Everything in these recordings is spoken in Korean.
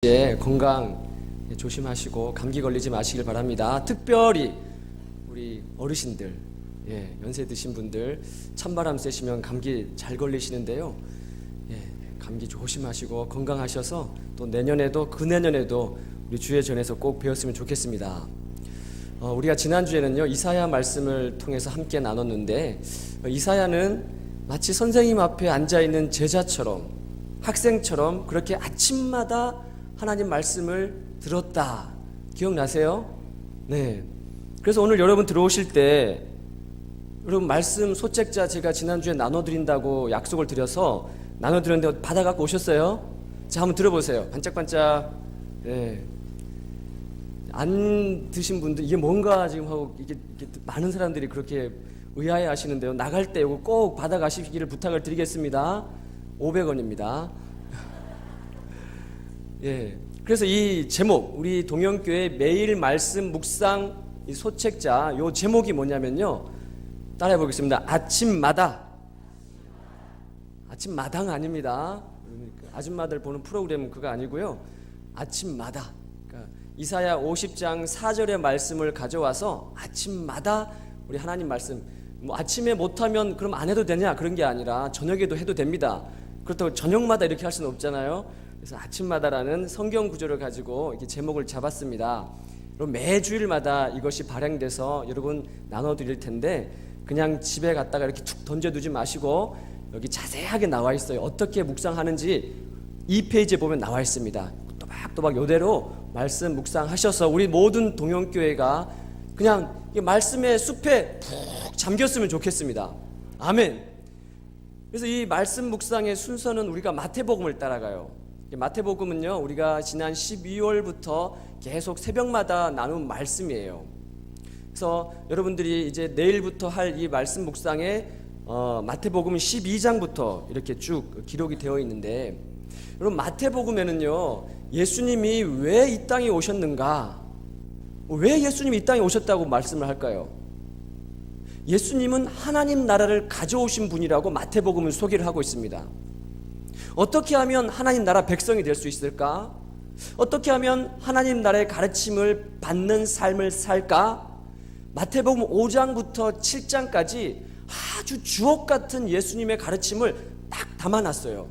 건강 조심하시고 감기 걸리지 마시길 바랍니다. 특별히 우리 어르신들, 연세 드신 분들 찬바람 쐬시면 감기 잘 걸리시는데요. 감기 조심하시고 건강하셔서 또 내년에도 그내년에도 우리 주의 전에서 꼭 배웠으면 좋겠습니다. 우리가 지난주에는요 이사야 말씀을 통해서 함께 나눴는데, 이사야는 마치 선생님 앞에 앉아있는 제자처럼, 학생처럼 그렇게 아침마다 하나님 말씀을 들었다. 기억나세요? 네. 그래서 오늘 여러분 들어오실 때 여러분 말씀 소책자 제가 지난주에 나눠드린다고 약속을 드려서 나눠드렸는데 받아갖고 오셨어요? 자, 한번 들어보세요. 반짝반짝. 네. 안 드신 분들 이게 뭔가 지금 하고 이게 많은 사람들이 그렇게 의아해 하시는데요. 나갈 때 이거 꼭 받아가시기를 부탁을 드리겠습니다. 500원입니다. 그래서 이 제목, 우리 동영교회 매일 말씀 묵상 이 소책자 요 제목이 뭐냐면요, 따라해 보겠습니다. 아침마다. 아침마당 아닙니다. 아줌마들 보는 프로그램은 그거 아니고요. 아침마다. 그러니까 이사야 50장 4절의 말씀을 가져와서 아침마다 우리 하나님 말씀, 뭐 아침에 못하면 그럼 안 해도 되냐, 그런 게 아니라 저녁에도 해도 됩니다. 그렇다고 저녁마다 이렇게 할 수는 없잖아요. 그래서 아침마다라는 성경 구조를 가지고 이렇게 제목을 잡았습니다. 그럼 매주일마다 이것이 발행돼서 여러분 나눠드릴 텐데, 그냥 집에 갔다가 이렇게 툭 던져두지 마시고 여기 자세하게 나와 있어요. 어떻게 묵상하는지 2페이지에 보면 나와 있습니다. 또박또박 이대로 말씀 묵상하셔서 우리 모든 동영교회가 그냥 말씀의 숲에 푹 잠겼으면 좋겠습니다. 아멘. 그래서 이 말씀 묵상의 순서는 우리가 마태복음을 따라가요. 마태복음은요, 우리가 지난 12월부터 계속 새벽마다 나눈 말씀이에요. 그래서 여러분들이 이제 내일부터 할 이 말씀 묵상에 마태복음 12장부터 이렇게 쭉 기록이 되어 있는데, 여러분 마태복음에는요 예수님이 왜 이 땅에 오셨는가, 왜 예수님이 이 땅에 오셨다고 말씀을 할까요? 예수님은 하나님 나라를 가져오신 분이라고 마태복음은 소개를 하고 있습니다. 어떻게 하면 하나님 나라 백성이 될 수 있을까? 어떻게 하면 하나님 나라의 가르침을 받는 삶을 살까? 마태복음 5장부터 7장까지 아주 주옥 같은 예수님의 가르침을 딱 담아놨어요.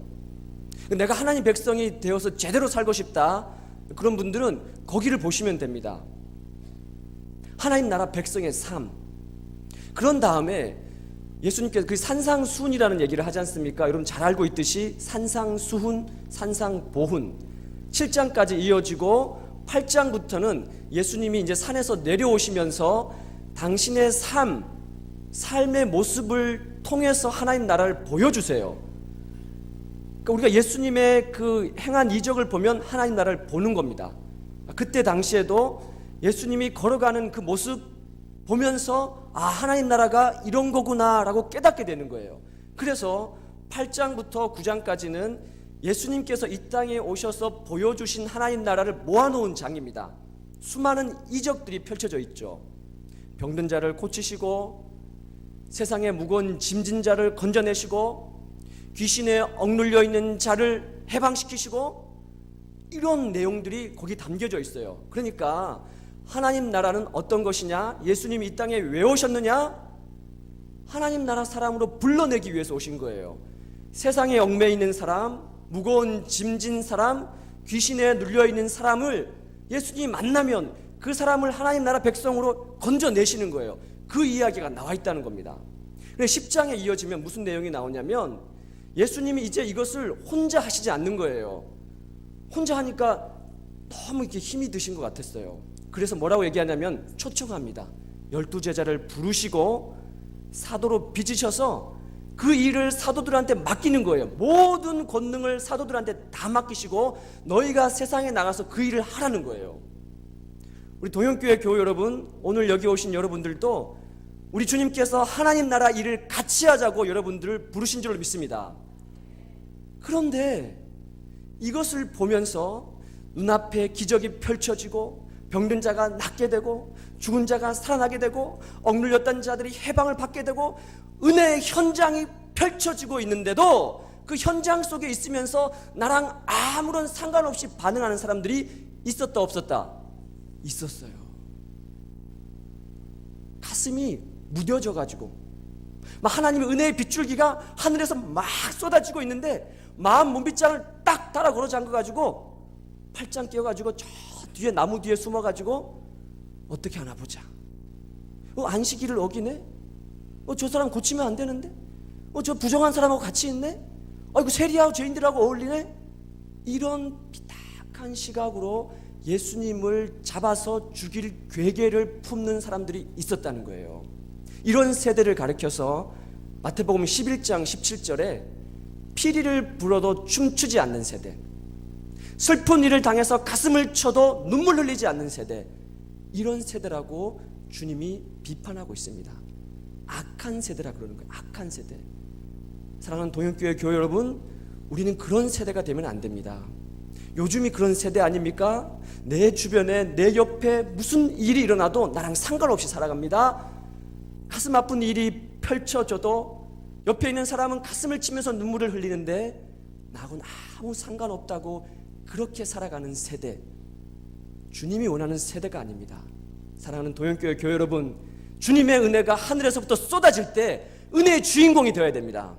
내가 하나님 백성이 되어서 제대로 살고 싶다, 그런 분들은 거기를 보시면 됩니다. 하나님 나라 백성의 삶. 그런 다음에 예수님께서 그 산상수훈이라는 얘기를 하지 않습니까? 여러분 잘 알고 있듯이 산상수훈, 산상보훈 7장까지 이어지고 8장부터는 예수님이 이제 산에서 내려오시면서 당신의 삶의 모습을 통해서 하나님 나라를 보여주세요. 그러니까 우리가 예수님의 그 행한 이적을 보면 하나님 나라를 보는 겁니다. 그때 당시에도 예수님이 걸어가는 그 모습 보면서 하나님 나라가 이런 거구나 라고 깨닫게 되는 거예요. 그래서 8장부터 9장까지는 예수님께서 이 땅에 오셔서 보여주신 하나님 나라를 모아놓은 장입니다. 수많은 이적들이 펼쳐져 있죠. 병든 자를 고치시고, 세상에 무거운 짐진 자를 건져내시고, 귀신에 억눌려 있는 자를 해방시키시고, 이런 내용들이 거기 담겨져 있어요. 그러니까 하나님 나라는 어떤 것이냐? 예수님이 이 땅에 왜 오셨느냐? 하나님 나라 사람으로 불러내기 위해서 오신 거예요. 세상에 얽매여 있는 사람, 무거운 짐진 사람, 귀신에 눌려있는 사람을 예수님이 만나면 그 사람을 하나님 나라 백성으로 건져내시는 거예요. 그 이야기가 나와 있다는 겁니다. 10장에 이어지면 무슨 내용이 나오냐면, 예수님이 이제 이것을 혼자 하시지 않는 거예요. 혼자 하니까 너무 이렇게 힘이 드신 것 같았어요. 그래서 뭐라고 얘기하냐면 초청합니다. 12제자를 부르시고 사도로 빚으셔서 그 일을 사도들한테 맡기는 거예요. 모든 권능을 사도들한테 다 맡기시고 너희가 세상에 나가서 그 일을 하라는 거예요. 우리 동영교회 교회 여러분, 오늘 여기 오신 여러분들도 우리 주님께서 하나님 나라 일을 같이 하자고 여러분들을 부르신 줄로 믿습니다. 그런데 이것을 보면서 눈앞에 기적이 펼쳐지고, 병든 자가 낫게 되고, 죽은 자가 살아나게 되고, 억눌렸던 자들이 해방을 받게 되고, 은혜의 현장이 펼쳐지고 있는데도 그 현장 속에 있으면서 나랑 아무런 상관없이 반응하는 사람들이 있었다 없었다? 있었어요. 가슴이 무뎌져 가지고 막 하나님의 은혜의 빗줄기가 하늘에서 막 쏟아지고 있는데 마음 문빗장을 딱 달아 걸어 잠궈 가지고 팔짱 끼워 가지고 저 뒤에 나무 뒤에 숨어 가지고 어떻게 하나 보자. 안식일을 어기네? 저 사람 고치면 안 되는데? 저 부정한 사람하고 같이 있네? 이거 세리하고 죄인들하고 어울리네? 이런 비탁한 시각으로 예수님을 잡아서 죽일 괴계를 품는 사람들이 있었다는 거예요. 이런 세대를 가리켜서 마태복음 11장 17절에 피리를 불어도 춤추지 않는 세대, 슬픈 일을 당해서 가슴을 쳐도 눈물 흘리지 않는 세대, 이런 세대라고 주님이 비판하고 있습니다. 악한 세대라 그러는 거예요. 악한 세대. 사랑하는 동영교회 교회 여러분, 우리는 그런 세대가 되면 안 됩니다. 요즘이 그런 세대 아닙니까? 내 주변에 내 옆에 무슨 일이 일어나도 나랑 상관없이 살아갑니다. 가슴 아픈 일이 펼쳐져도 옆에 있는 사람은 가슴을 치면서 눈물을 흘리는데 나하고는 아무 상관없다고 그렇게 살아가는 세대, 주님이 원하는 세대가 아닙니다. 사랑하는 동영교회 교회 여러분, 주님의 은혜가 하늘에서부터 쏟아질 때 은혜의 주인공이 되어야 됩니다.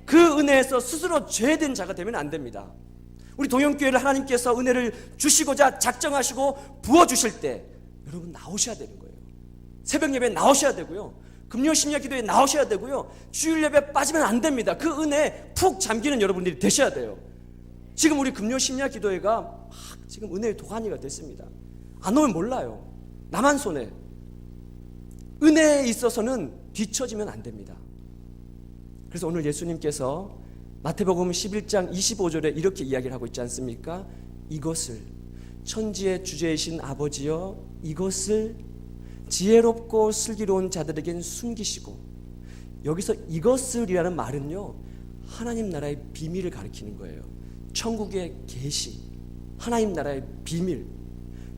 그 은혜에서 스스로 죄된 자가 되면 안 됩니다. 우리 동영교회를 하나님께서 은혜를 주시고자 작정하시고 부어주실 때 여러분 나오셔야 되는 거예요. 새벽 예배에 나오셔야 되고요, 금요 심야 기도에 나오셔야 되고요, 주일 예배에 빠지면 안 됩니다. 그 은혜에 푹 잠기는 여러분들이 되셔야 돼요. 지금 우리 금요 심야 기도회가 막 지금 은혜의 도가니가 됐습니다. 안 오면 몰라요. 나만 손해. 은혜에 있어서는 뒤처지면 안 됩니다. 그래서 오늘 예수님께서 마태복음 11장 25절에 이렇게 이야기를 하고 있지 않습니까? 이것을, 천지의 주제이신 아버지여, 이것을 지혜롭고 슬기로운 자들에겐 숨기시고, 여기서 이것을이라는 말은요, 하나님 나라의 비밀을 가리키는 거예요. 천국의 계시, 하나님 나라의 비밀,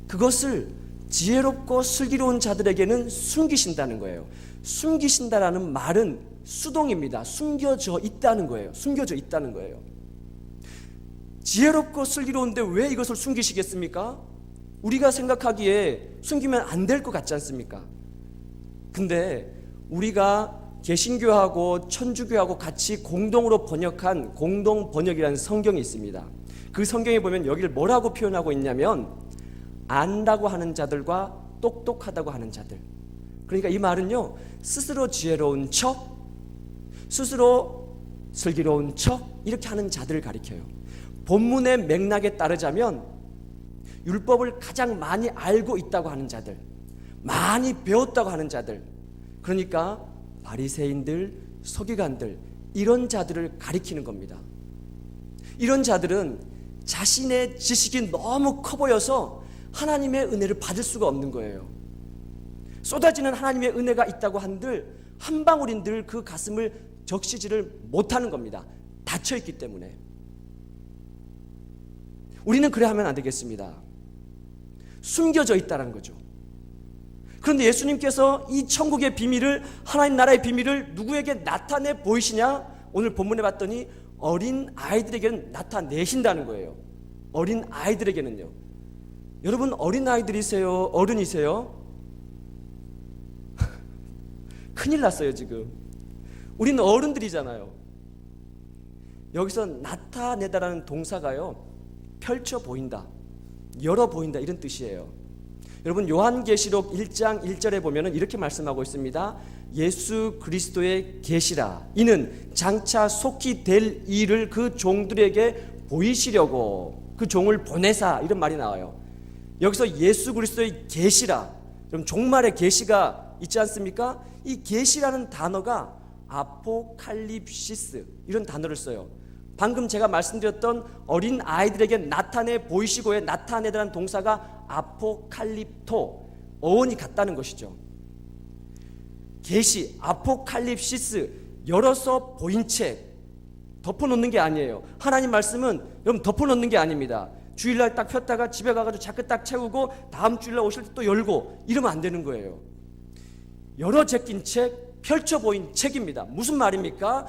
그것을 지혜롭고 슬기로운 자들에게는 숨기신다는 거예요. 숨기신다라는 말은 수동입니다. 숨겨져 있다는 거예요. 숨겨져 있다는 거예요. 지혜롭고 슬기로운데 왜 이것을 숨기시겠습니까? 우리가 생각하기에 숨기면 안 될 것 같지 않습니까? 근데 우리가 개신교하고 천주교하고 같이 공동으로 번역한 공동 번역이라는 성경이 있습니다. 그 성경에 보면 여기를 뭐라고 표현하고 있냐면 안다고 하는 자들과 똑똑하다고 하는 자들. 그러니까 이 말은요, 스스로 지혜로운 척, 스스로 슬기로운 척 이렇게 하는 자들을 가리켜요. 본문의 맥락에 따르자면 율법을 가장 많이 알고 있다고 하는 자들, 많이 배웠다고 하는 자들, 그러니까 바리새인들, 서기관들, 이런 자들을 가리키는 겁니다. 이런 자들은 자신의 지식이 너무 커 보여서 하나님의 은혜를 받을 수가 없는 거예요. 쏟아지는 하나님의 은혜가 있다고 한들 한 방울인들 그 가슴을 적시지를 못하는 겁니다. 닫혀있기 때문에. 우리는 그래 하면 안 되겠습니다. 숨겨져 있다는 거죠. 그런데 예수님께서 이 천국의 비밀을, 하나님 나라의 비밀을 누구에게 나타내 보이시냐? 오늘 본문에 봤더니 어린 아이들에게는 나타내신다는 거예요. 어린 아이들에게는요. 여러분 어린 아이들이세요? 어른이세요? 큰일 났어요 지금. 우리는 어른들이잖아요. 여기서 나타내다라는 동사가요, 펼쳐 보인다, 열어 보인다, 이런 뜻이에요. 여러분 요한계시록 1장 1절에 보면은 이렇게 말씀하고 있습니다. 예수 그리스도의 계시라, 이는 장차 속히 될 일을 그 종들에게 보이시려고 그 종을 보내사, 이런 말이 나와요. 여기서 예수 그리스도의 계시라, 그럼 종말의 계시가 있지 않습니까? 이 계시라는 단어가 아포칼립시스, 이런 단어를 써요. 방금 제가 말씀드렸던 어린 아이들에게 나타내 보이시고의 나타내다라는 동사가 아포칼립토, 어원이 같다는 것이죠. 계시, 아포칼립시스, 열어서 보인 책, 덮어놓는 게 아니에요. 하나님 말씀은 여러분 덮어놓는 게 아닙니다. 주일날 딱 폈다가 집에 가가지고 자꾸 딱 채우고 다음 주일날 오실 때 또 열고 이러면 안 되는 거예요. 열어 제낀 책, 펼쳐 보인 책입니다. 무슨 말입니까?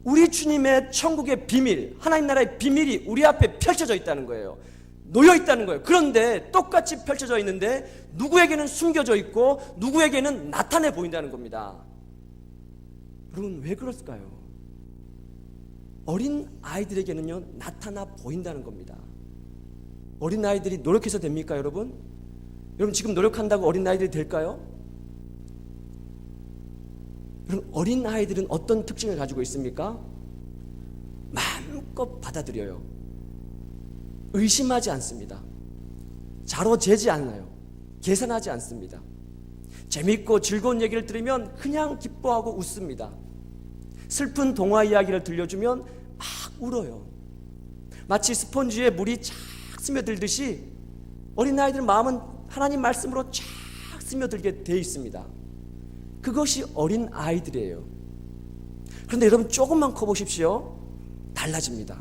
우리 주님의 천국의 비밀, 하나님 나라의 비밀이 우리 앞에 펼쳐져 있다는 거예요. 놓여 있다는 거예요. 그런데 똑같이 펼쳐져 있는데 누구에게는 숨겨져 있고 누구에게는 나타내 보인다는 겁니다. 여러분, 왜 그럴까요? 어린 아이들에게는요, 나타나 보인다는 겁니다. 어린 아이들이 노력해서 됩니까, 여러분? 여러분, 지금 노력한다고 어린 아이들이 될까요? 여러분, 어린 아이들은 어떤 특징을 가지고 있습니까? 마음껏 받아들여요. 의심하지 않습니다. 자로 재지 않아요. 계산하지 않습니다. 재밌고 즐거운 얘기를 들으면 그냥 기뻐하고 웃습니다. 슬픈 동화 이야기를 들려주면 막 울어요. 마치 스펀지에 물이 쫙 스며들듯이 어린아이들 마음은 하나님 말씀으로 쫙 스며들게 되어 있습니다. 그것이 어린 아이들이에요. 그런데 여러분, 조금만 커보십시오. 달라집니다.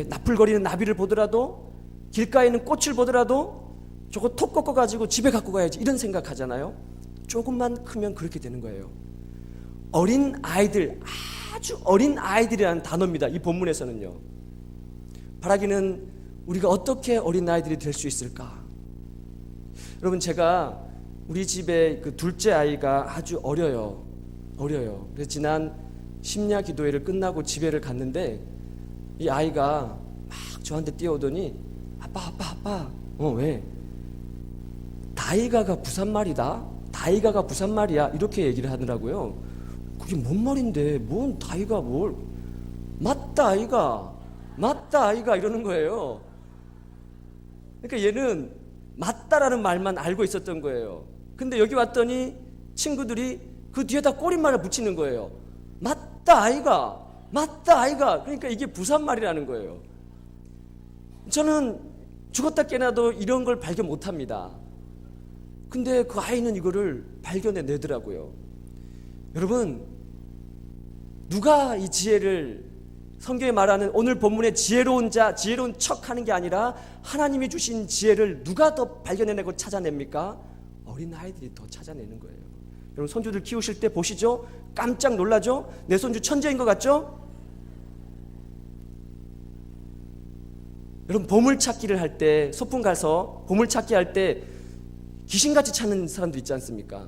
나풀거리는 나비를 보더라도, 길가에 있는 꽃을 보더라도 저거 톡 꺾어가지고 집에 갖고 가야지, 이런 생각하잖아요. 조금만 크면 그렇게 되는 거예요. 어린 아이들, 아주 어린 아이들이라는 단어입니다. 이 본문에서는요. 바라기는 우리가 어떻게 어린 아이들이 될 수 있을까? 여러분, 제가 우리 집에 그 둘째 아이가 아주 어려요. 그래서 지난 심야 기도회를 끝나고 집에를 갔는데 이 아이가 막 저한테 뛰어오더니 아빠 왜? 다이가가 부산말이다? 다이가가 부산말이야? 이렇게 얘기를 하더라고요. 그게 뭔 말인데, 뭔 다이가 뭘? 맞다 아이가 이러는 거예요. 그러니까 얘는 맞다라는 말만 알고 있었던 거예요. 근데 여기 왔더니 친구들이 그 뒤에다 꼬리말을 붙이는 거예요. 맞다 아이가. 그러니까 이게 부산말이라는 거예요. 저는 죽었다 깨나도 이런 걸 발견 못합니다. 근데 그 아이는 이거를 발견해내더라고요. 여러분, 누가 이 지혜를, 성경에 말하는 오늘 본문의 지혜로운 척 하는 게 아니라 하나님이 주신 지혜를 누가 더 발견해내고 찾아냅니까? 어린 아이들이 더 찾아내는 거예요. 여러분, 손주들 키우실 때 보시죠. 깜짝 놀라죠? 내 손주 천재인 것 같죠? 여러분, 보물찾기를 할 때, 소풍 가서 보물찾기 할 때 귀신같이 찾는 사람도 있지 않습니까?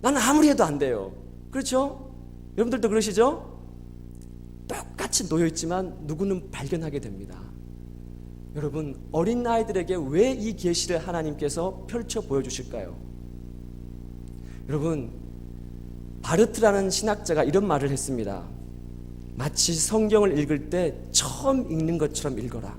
나는 아무리 해도 안 돼요. 그렇죠? 여러분들도 그러시죠? 똑같이 놓여있지만 누구는 발견하게 됩니다. 여러분, 어린 아이들에게 왜 이 계시를 하나님께서 펼쳐 보여주실까요? 여러분, 바르트라는 신학자가 이런 말을 했습니다. 마치 성경을 읽을 때 처음 읽는 것처럼 읽어라.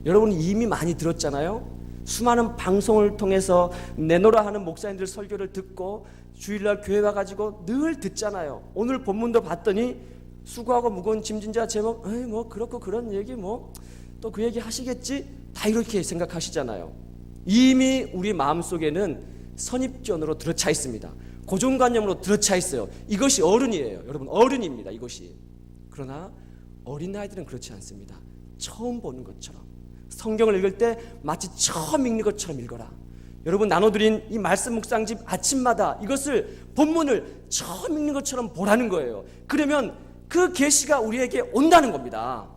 여러분, 이미 많이 들었잖아요. 수많은 방송을 통해서 내노라 하는 목사님들 설교를 듣고 주일날 교회 와가지고 늘 듣잖아요. 오늘 본문도 봤더니 수고하고 무거운 짐진 자 제목, 뭐 그렇고 그런 얘기, 뭐 또 그 얘기 하시겠지, 다 이렇게 생각하시잖아요. 이미 우리 마음속에는 선입견으로 들어차 있습니다. 고정관념으로 들어차 있어요. 이것이 어른이에요. 여러분, 어른입니다. 이것이. 그러나 어린아이들은 그렇지 않습니다. 처음 보는 것처럼, 성경을 읽을 때 마치 처음 읽는 것처럼 읽어라. 여러분, 나눠드린 이 말씀 묵상집 아침마다 이것을, 본문을 처음 읽는 것처럼 보라는 거예요. 그러면 그 계시가 우리에게 온다는 겁니다.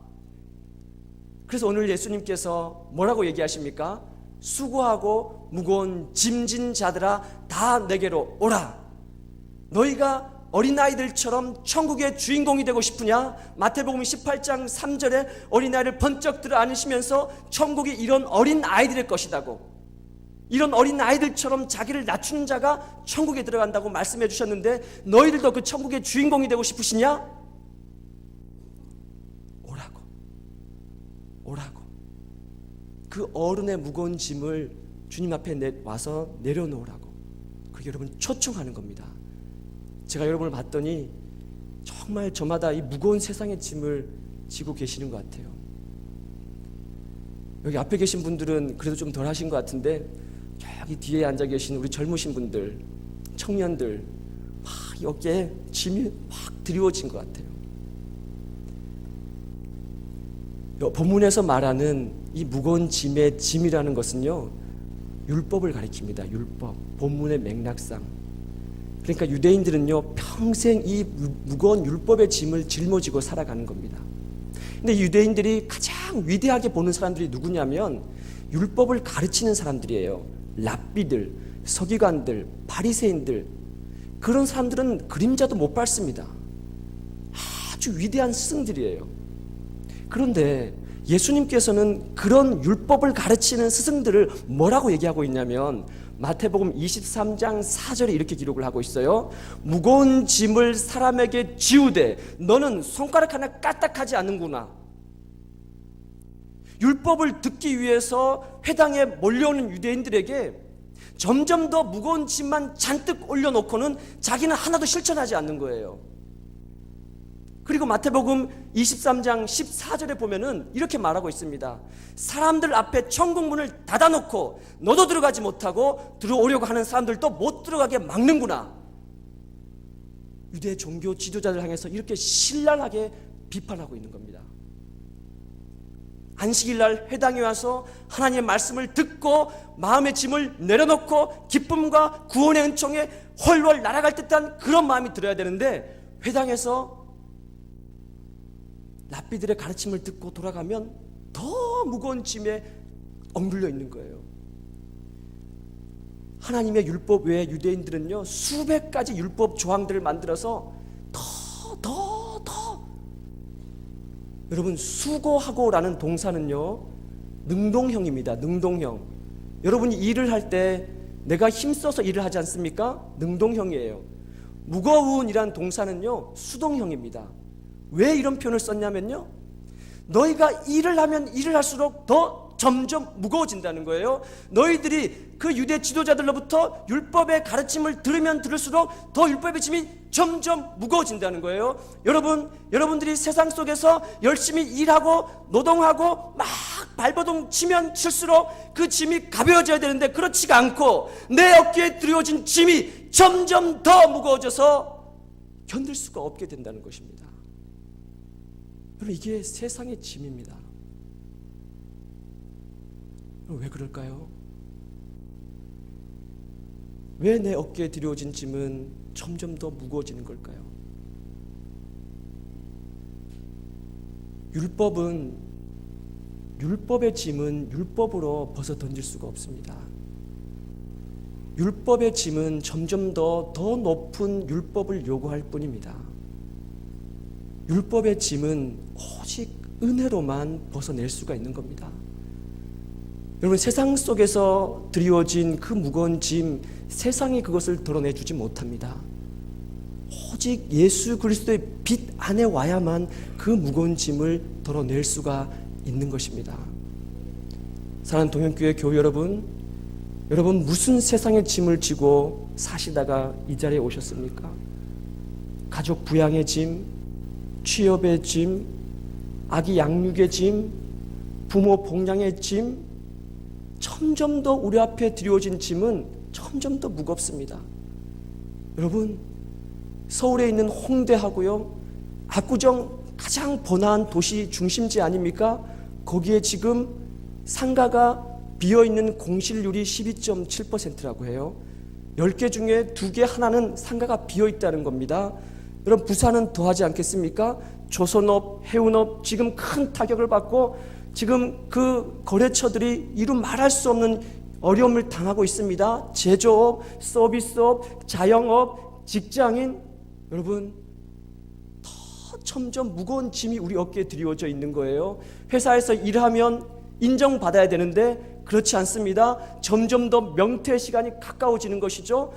그래서 오늘 예수님께서 뭐라고 얘기하십니까? 수고하고 무거운 짐진 자들아, 다 내게로 오라. 너희가 어린아이들처럼 천국의 주인공이 되고 싶으냐? 마태복음 18장 3절에 어린아이를 번쩍 들어 안으시면서 천국이 이런 어린아이들의 것이라고, 이런 어린아이들처럼 자기를 낮추는 자가 천국에 들어간다고 말씀해 주셨는데, 너희들도 그 천국의 주인공이 되고 싶으시냐? 오라고. 그 어른의 무거운 짐을 주님 앞에 와서 내려놓으라고. 그게 여러분 초청하는 겁니다. 제가 여러분을 봤더니 정말 저마다 이 무거운 세상의 짐을 지고 계시는 것 같아요. 여기 앞에 계신 분들은 그래도 좀 덜 하신 것 같은데, 저기 뒤에 앉아 계신 우리 젊으신 분들, 청년들, 막 이 어깨에 짐이 막 드리워진 것 같아요. 본문에서 말하는 이 무거운 짐의 짐이라는 것은요, 율법을 가리킵니다. 율법, 본문의 맥락상. 그러니까 유대인들은요, 평생 이 무거운 율법의 짐을 짊어지고 살아가는 겁니다. 근데 유대인들이 가장 위대하게 보는 사람들이 누구냐면 율법을 가르치는 사람들이에요. 랍비들, 서기관들, 바리새인들. 그런 사람들은 그림자도 못 밟습니다. 아주 위대한 스승들이에요. 그런데 예수님께서는 그런 율법을 가르치는 스승들을 뭐라고 얘기하고 있냐면 마태복음 23장 4절에 이렇게 기록을 하고 있어요. 무거운 짐을 사람에게 지우되 너는 손가락 하나 까딱하지 않는구나. 율법을 듣기 위해서 회당에 몰려오는 유대인들에게 점점 더 무거운 짐만 잔뜩 올려놓고는 자기는 하나도 실천하지 않는 거예요. 그리고 마태복음 23장 14절에 보면은 이렇게 말하고 있습니다. 사람들 앞에 천국문을 닫아놓고 너도 들어가지 못하고 들어오려고 하는 사람들도 못 들어가게 막는구나. 유대 종교 지도자들 향해서 이렇게 신랄하게 비판하고 있는 겁니다. 안식일날 회당에 와서 하나님의 말씀을 듣고 마음의 짐을 내려놓고 기쁨과 구원의 은총에 훨훨 날아갈 듯한 그런 마음이 들어야 되는데 회당에서 랍비들의 가르침을 듣고 돌아가면 더 무거운 짐에 억눌려 있는 거예요. 하나님의 율법 외에 유대인들은요 수백 가지 율법 조항들을 만들어서 더 여러분 수고하고라는 동사는요 능동형입니다. 능동형. 여러분이 일을 할 때 내가 힘써서 일을 하지 않습니까? 능동형이에요. 무거운이란 동사는요 수동형입니다. 왜 이런 표현을 썼냐면요 너희가 일을 하면 일을 할수록 더 점점 무거워진다는 거예요. 너희들이 그 유대 지도자들로부터 율법의 가르침을 들으면 들을수록 더 율법의 짐이 점점 무거워진다는 거예요. 여러분들이 세상 속에서 열심히 일하고 노동하고 막 발버둥 치면 칠수록 그 짐이 가벼워져야 되는데 그렇지가 않고 내 어깨에 들여진 짐이 점점 더 무거워져서 견딜 수가 없게 된다는 것입니다. 여러분 이게 세상의 짐입니다. 왜 그럴까요? 왜 내 어깨에 들여진 짐은 점점 더 무거워지는 걸까요? 율법의 짐은 율법으로 벗어 던질 수가 없습니다. 율법의 짐은 점점 더 높은 율법을 요구할 뿐입니다. 율법의 짐은 오직 은혜로만 벗어낼 수가 있는 겁니다. 여러분 세상 속에서 드리워진 그 무거운 짐 세상이 그것을 덜어내주지 못합니다. 오직 예수 그리스도의 빛 안에 와야만 그 무거운 짐을 덜어낼 수가 있는 것입니다. 사랑하는 동현교회 교회 여러분 무슨 세상의 짐을 지고 사시다가 이 자리에 오셨습니까? 가족 부양의 짐, 취업의 짐, 아기 양육의 짐, 부모 봉양의 짐, 점점 더 우리 앞에 드리워진 짐은 점점 더 무겁습니다. 여러분 서울에 있는 홍대하고요 압구정 가장 번화한 도시 중심지 아닙니까? 거기에 지금 상가가 비어있는 공실률이 12.7%라고 해요. 10개 중에 2개 하나는 상가가 비어있다는 겁니다. 여러분 부산은 더하지 않겠습니까? 조선업, 해운업 지금 큰 타격을 받고 지금 그 거래처들이 이루 말할 수 없는 어려움을 당하고 있습니다. 제조업, 서비스업, 자영업, 직장인 여러분 더 점점 무거운 짐이 우리 어깨에 드리워져 있는 거예요. 회사에서 일하면 인정받아야 되는데 그렇지 않습니다. 점점 더 명퇴 시간이 가까워지는 것이죠.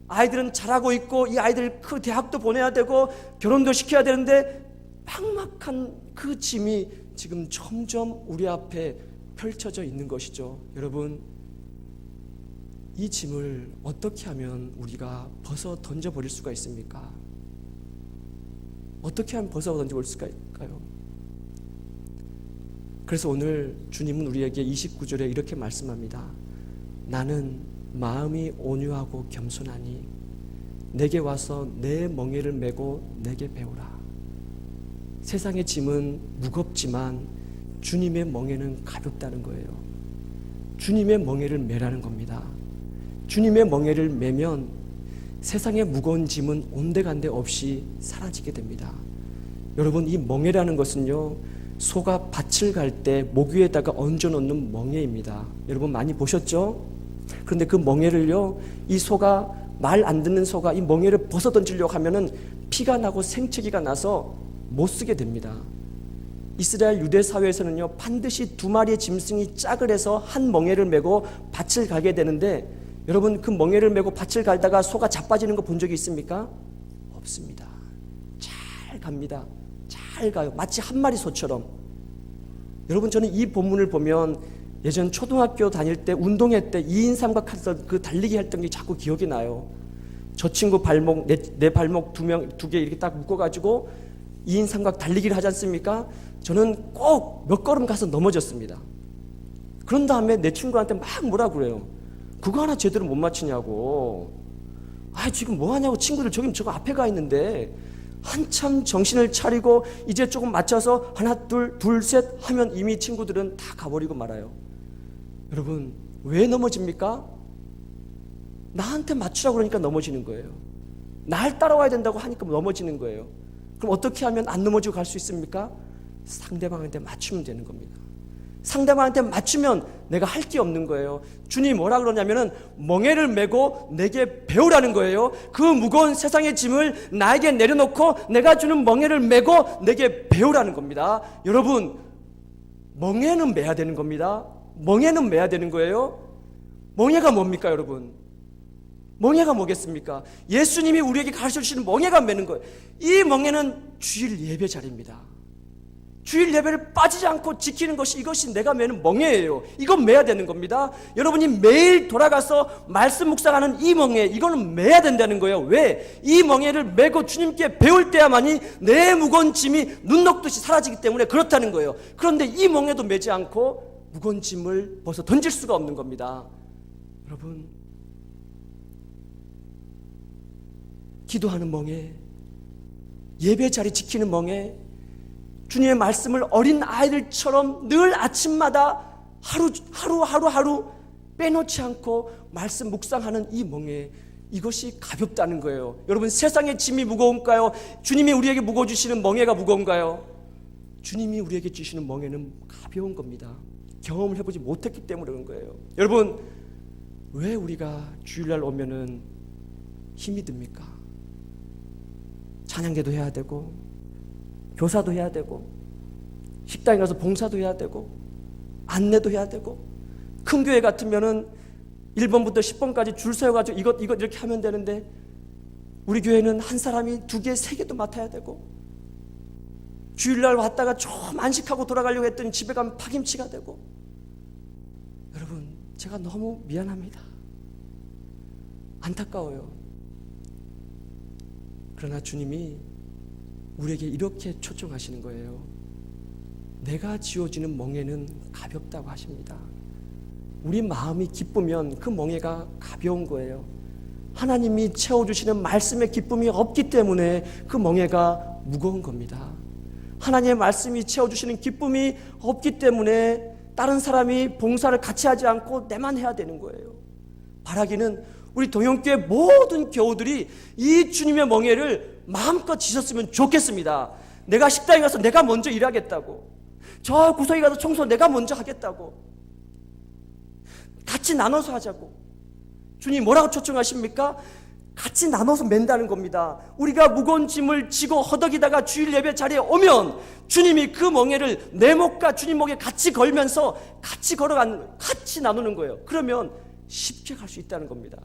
아이들은 잘하고 있고 이 아이들 그 대학도 보내야 되고 결혼도 시켜야 되는데 막막한 그 짐이 지금 점점 우리 앞에 펼쳐져 있는 것이죠. 여러분 이 짐을 어떻게 하면 우리가 벗어 던져버릴 수가 있습니까? 어떻게 하면 벗어 던져버릴 수가 있을까요? 그래서 오늘 주님은 우리에게 29절에 이렇게 말씀합니다. 나는 마음이 온유하고 겸손하니 내게 와서 내 멍에를 메고 내게 배우라. 세상의 짐은 무겁지만 주님의 멍에는 가볍다는 거예요. 주님의 멍에를 메라는 겁니다. 주님의 멍에를 메면 세상의 무거운 짐은 온데간데 없이 사라지게 됩니다. 여러분, 이 멍에라는 것은요, 소가 밭을 갈 때 목 위에다가 얹어놓는 멍에입니다. 여러분 많이 보셨죠? 그런데 그 멍에를요, 이 소가, 말 안 듣는 소가 이 멍에를 벗어 던지려고 하면은 피가 나고 생채기가 나서 못 쓰게 됩니다. 이스라엘 유대 사회에서는요, 반드시 두 마리의 짐승이 짝을 해서 한 멍에를 메고 밭을 가게 되는데, 여러분 그 멍에를 메고 밭을 갈다가 소가 자빠지는 거 본 적이 있습니까? 없습니다. 잘 갑니다. 잘 가요. 마치 한 마리 소처럼. 여러분, 저는 이 본문을 보면 예전 초등학교 다닐 때 운동회 때 2인 삼각 하던 그 달리기 했던 게 자꾸 기억이 나요. 저 친구 발목, 내 발목 두 개 이렇게 딱 묶어가지고 2인 삼각 달리기를 하지 않습니까? 저는 꼭 몇 걸음 가서 넘어졌습니다. 그런 다음에 내 친구한테 막 뭐라 그래요. 그거 하나 제대로 못 맞추냐고. 지금 뭐 하냐고. 친구들 저거 앞에 가 있는데. 한참 정신을 차리고 이제 조금 맞춰서 하나 둘 셋 하면 이미 친구들은 다 가버리고 말아요. 여러분, 왜 넘어집니까? 나한테 맞추라고 그러니까 넘어지는 거예요. 날 따라와야 된다고 하니까 넘어지는 거예요. 그럼 어떻게 하면 안 넘어지고 갈 수 있습니까? 상대방한테 맞추면 되는 겁니다. 상대방한테 맞추면 내가 할 게 없는 거예요. 주님이 뭐라 그러냐면은 멍에를 메고 내게 배우라는 거예요. 그 무거운 세상의 짐을 나에게 내려놓고 내가 주는 멍에를 메고 내게 배우라는 겁니다. 여러분, 멍에는 메야 되는 겁니다. 멍에는 메야 되는 거예요. 멍에가 뭡니까, 여러분? 멍에가 뭐겠습니까? 예수님이 우리에게 가르쳐 주시는 멍에가 메는 거예요. 이 멍에는 주일 예배 자리입니다. 주일 예배를 빠지지 않고 지키는 것이, 이것이 내가 메는 멍에예요. 이건 메야 되는 겁니다. 여러분이 매일 돌아가서 말씀 묵상하는 이 멍에, 이거는 메야 된다는 거예요. 왜? 이 멍에를 메고 주님께 배울 때야만이 내 무거운 짐이 눈 녹듯이 사라지기 때문에 그렇다는 거예요. 그런데 이 멍에도 메지 않고 무거운 짐을 벗어 던질 수가 없는 겁니다. 여러분, 기도하는 멍에, 예배 자리 지키는 멍에, 주님의 말씀을 어린 아이들처럼 늘 아침마다 하루 빼놓지 않고 말씀 묵상하는 이 멍에, 이것이 가볍다는 거예요. 여러분, 세상의 짐이 무거운가요? 주님이 우리에게 묵어주시는 멍에가 무거운가요? 주님이 우리에게 주시는 멍에는 가벼운 겁니다. 경험을 해보지 못했기 때문에 그런 거예요. 여러분, 왜 우리가 주일날 오면은 힘이 듭니까? 찬양대도 해야 되고, 교사도 해야 되고, 식당에 가서 봉사도 해야 되고, 안내도 해야 되고, 큰 교회 같으면은 1번부터 10번까지 줄 서가지고 이것 이렇게 하면 되는데, 우리 교회는 한 사람이 2개, 3개도 맡아야 되고, 주일날 왔다가 좀 안식하고 돌아가려고 했더니 집에 가면 파김치가 되고. 여러분, 제가 너무 미안합니다. 안타까워요. 그러나 주님이 우리에게 이렇게 초청하시는 거예요. 내가 지어지는 멍에는 가볍다고 하십니다. 우리 마음이 기쁘면 그 멍에가 가벼운 거예요. 하나님이 채워주시는 말씀의 기쁨이 없기 때문에 그 멍에가 무거운 겁니다. 하나님의 말씀이 채워주시는 기쁨이 없기 때문에 다른 사람이 봉사를 같이 하지 않고 내만 해야 되는 거예요. 바라기는 우리 동영교회 모든 교우들이 이 주님의 멍에를 마음껏 지셨으면 좋겠습니다. 내가 식당에 가서 내가 먼저 일하겠다고, 저 구석에 가서 청소 내가 먼저 하겠다고, 같이 나눠서 하자고. 주님 뭐라고 초청하십니까? 같이 나눠서 맨다는 겁니다. 우리가 무거운 짐을 지고 허덕이다가 주일 예배 자리에 오면 주님이 그 멍에를 내 목과 주님 목에 같이 걸면서 같이 걸어가는, 같이 나누는 거예요. 그러면 쉽게 갈 수 있다는 겁니다.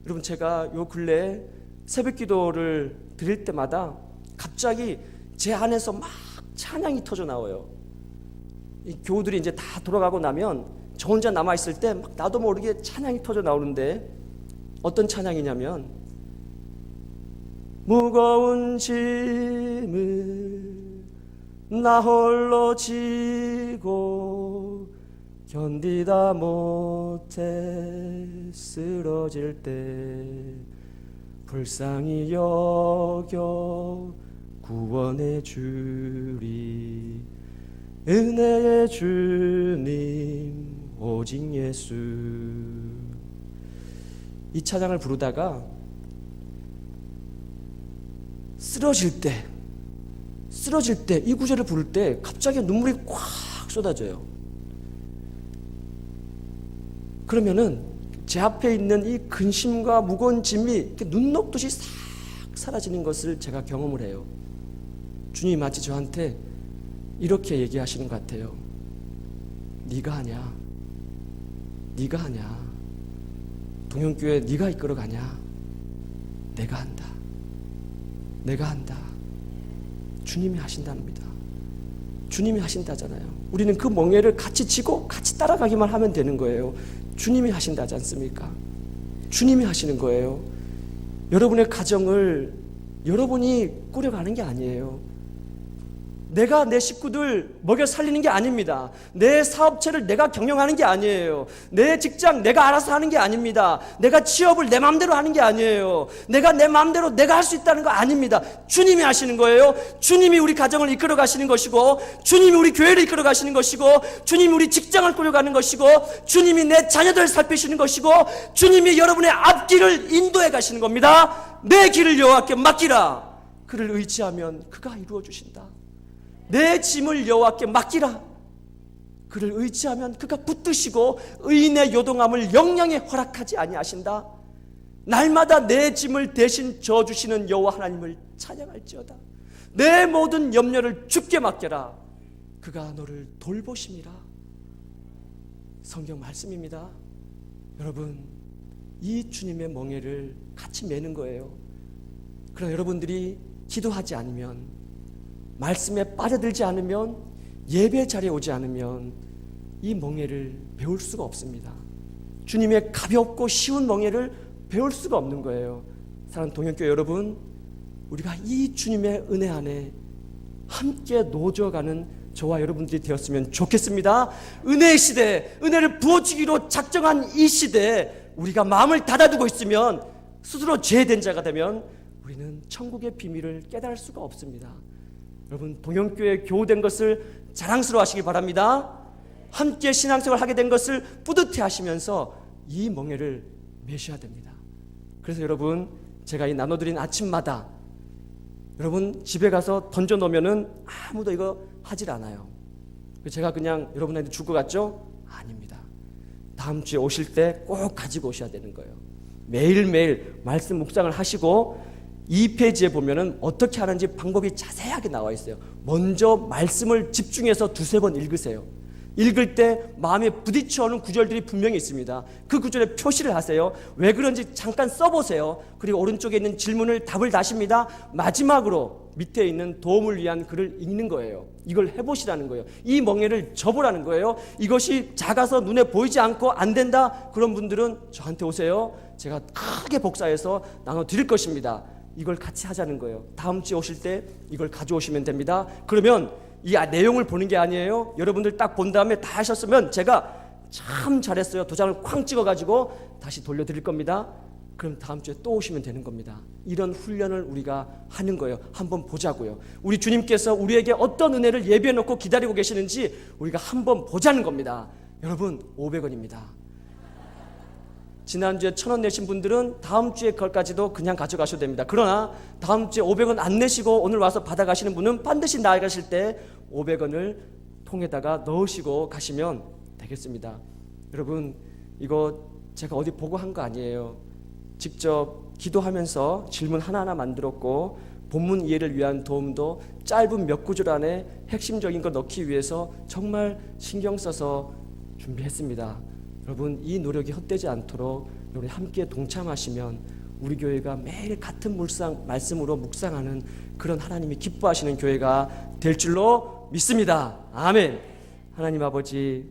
여러분, 제가 요 근래에 새벽 기도를 드릴 때마다 갑자기 제 안에서 막 찬양이 터져 나와요. 이 교우들이 이제 다 돌아가고 나면 저 혼자 남아있을 때 막 나도 모르게 찬양이 터져 나오는데, 어떤 찬양이냐면, 무거운 짐을 나 홀로 지고 견디다 못해 쓰러질 때 불쌍히 여겨 구원해 주리 은혜의 주님 오직 예수. 이 찬양을 부르다가 쓰러질 때 이 구절을 부를 때 갑자기 눈물이 꽉 쏟아져요. 그러면은 제 앞에 있는 이 근심과 무거운 짐이 이렇게 눈 녹듯이 싹 사라지는 것을 제가 경험을 해요. 주님이 마치 저한테 이렇게 얘기하시는 것 같아요. 네가 하냐? 네가 하냐? 동영교회 네가 이끌어가냐? 내가 한다. 내가 한다. 주님이 하신답니다. 주님이 하신다잖아요. 우리는 그 멍에를 같이 지고 같이 따라가기만 하면 되는 거예요. 주님이 하신다지 않습니까? 주님이 하시는 거예요. 여러분의 가정을 여러분이 꾸려가는 게 아니에요. 내가 내 식구들 먹여 살리는 게 아닙니다. 내 사업체를 내가 경영하는 게 아니에요. 내 직장 내가 알아서 하는 게 아닙니다. 내가 취업을 내 마음대로 하는 게 아니에요. 내가 내 마음대로 내가 할 수 있다는 거 아닙니다. 주님이 하시는 거예요. 주님이 우리 가정을 이끌어 가시는 것이고, 주님이 우리 교회를 이끌어 가시는 것이고, 주님이 우리 직장을 꾸려가는 것이고, 주님이 내 자녀들을 살피시는 것이고, 주님이 여러분의 앞길을 인도해 가시는 겁니다. 내 길을 여호와께 맡기라. 그를 의지하면 그가 이루어 주신다. 내 짐을 여호와께 맡기라. 그를 의지하면 그가 붙드시고 의인의 요동함을 영영에 허락하지 아니하신다. 날마다 내 짐을 대신 져주시는 여호와 하나님을 찬양할지어다. 내 모든 염려를 주께 맡겨라. 그가 너를 돌보심이라. 성경 말씀입니다. 여러분, 이 주님의 멍에를 같이 매는 거예요. 그러나 여러분들이 기도하지 않으면, 말씀에 빠져들지 않으면, 예배 자리에 오지 않으면 이 멍에를 배울 수가 없습니다. 주님의 가볍고 쉬운 멍에를 배울 수가 없는 거예요. 사랑하는 동역교회 여러분, 우리가 이 주님의 은혜 안에 함께 노져가는 저와 여러분들이 되었으면 좋겠습니다. 은혜의 시대, 은혜를 부어주기로 작정한 이 시대에 우리가 마음을 닫아두고 있으면, 스스로 죄된 자가 되면 우리는 천국의 비밀을 깨달을 수가 없습니다. 여러분, 동영교회 교우된 것을 자랑스러워하시기 바랍니다. 함께 신앙생활을 하게 된 것을 뿌듯해 하시면서 이 멍에를 매셔야 됩니다. 그래서 여러분, 제가 이 나눠드린 아침마다 여러분 집에 가서 던져놓으면은 아무도 이거 하질 않아요. 제가 그냥 여러분한테 줄 것 같죠? 아닙니다. 다음 주에 오실 때 꼭 가지고 오셔야 되는 거예요. 매일매일 말씀 묵상을 하시고, 2페이지에 보면은 어떻게 하는지 방법이 자세하게 나와 있어요. 먼저 말씀을 집중해서 두세 번 읽으세요. 읽을 때 마음에 부딪혀오는 구절들이 분명히 있습니다. 그 구절에 표시를 하세요. 왜 그런지 잠깐 써보세요. 그리고 오른쪽에 있는 질문을 답을 다십니다. 마지막으로 밑에 있는 도움을 위한 글을 읽는 거예요. 이걸 해보시라는 거예요. 이 멍에를 접으라는 거예요. 이것이 작아서 눈에 보이지 않고 안 된다, 그런 분들은 저한테 오세요. 제가 크게 복사해서 나눠드릴 것입니다. 이걸 같이 하자는 거예요. 다음 주에 오실 때 이걸 가져오시면 됩니다. 그러면 이 내용을 보는 게 아니에요. 여러분들 딱 본 다음에 다 하셨으면 제가 참 잘했어요, 도장을 쾅 찍어가지고 다시 돌려드릴 겁니다. 그럼 다음 주에 또 오시면 되는 겁니다. 이런 훈련을 우리가 하는 거예요. 한번 보자고요. 우리 주님께서 우리에게 어떤 은혜를 예비해 놓고 기다리고 계시는지 우리가 한번 보자는 겁니다. 여러분, 500원입니다. 지난주에 1,000원 내신 분들은 다음 주에 걸까지도 그냥 가져가셔도 됩니다. 그러나 다음 주에 500원 안 내시고 오늘 와서 받아가시는 분은 반드시 나가실 때 500원을 통에다가 넣으시고 가시면 되겠습니다. 여러분, 이거 제가 어디 보고 한 거 아니에요. 직접 기도하면서 질문 하나하나 만들었고, 본문 이해를 위한 도움도 짧은 몇 구절 안에 핵심적인 거 넣기 위해서 정말 신경 써서 준비했습니다. 여러분, 이 노력이 헛되지 않도록 여러분 함께 동참하시면 우리 교회가 매일 같은 말씀으로 묵상하는 그런 하나님이 기뻐하시는 교회가 될 줄로 믿습니다. 아멘. 하나님 아버지,